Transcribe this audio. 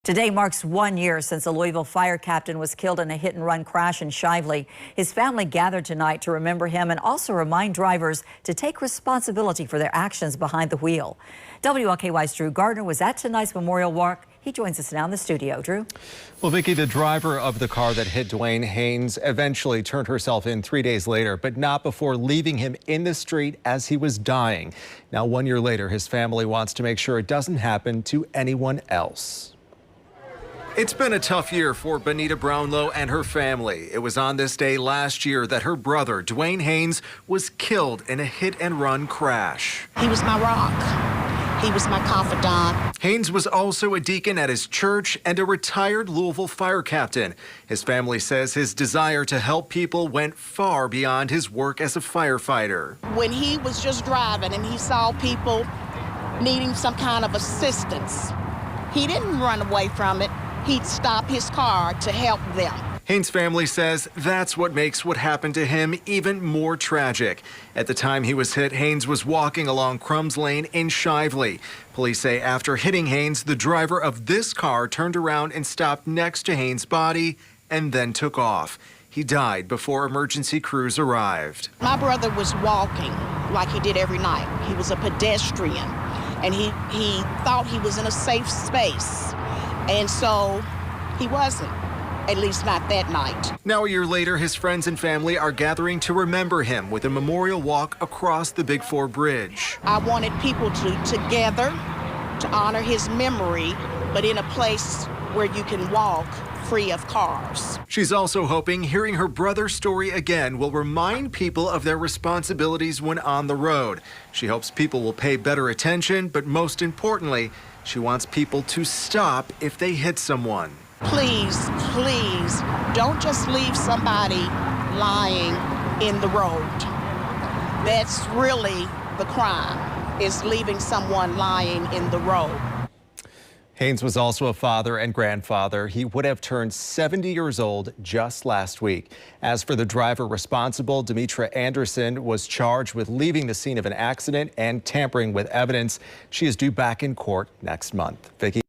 Today marks 1 year since a Louisville fire captain was killed in a hit-and-run crash in Shively. His family gathered tonight to remember him and also remind drivers to take responsibility for their actions behind the wheel. WLKY's Drew Gardner was at tonight's memorial walk. He joins us now in the studio. Drew? Well, Vicki, the driver of the car that hit Dwayne Haynes eventually turned herself in 3 days later, but not before leaving him in the street as he was dying. Now, 1 year later, his family wants to make sure it doesn't happen to anyone else. It's been a tough year for Benita Brownlow and her family. It was on this day last year that her brother, Dwayne Haynes, was killed in a hit-and-run crash. He was my rock. He was my confidant. Haynes was also a deacon at his church and a retired Louisville fire captain. His family says his desire to help people went far beyond his work as a firefighter. When he was just driving and he saw people needing some kind of assistance, he didn't run away from it. He'd stop his car to help them. Haynes' family says that's what makes what happened to him even more tragic. At the time he was hit, Haynes was walking along Crumbs Lane in Shively. Police say after hitting Haynes, the driver of this car turned around and stopped next to Haynes' body and then took off. He died before emergency crews arrived. My brother was walking like he did every night. He was a pedestrian, and he thought he was in a safe space. And so he wasn't, at least not that night. Now, a year later, his friends and family are gathering to remember him with a memorial walk across the Big Four Bridge. I wanted people to gather to honor his memory, but in a place where you can walk free of cars. She's also hoping hearing her brother's story again will remind people of their responsibilities when on the road. She hopes people will pay better attention, but most importantly, she wants people to stop if they hit someone. Please, please, don't just leave somebody lying in the road. That's really the crime, is leaving someone lying in the road. Haynes was also a father and grandfather. He would have turned 70 years old just last week. As for the driver responsible, Demetra Anderson was charged with leaving the scene of an accident and tampering with evidence. She is due back in court next month. Vicki?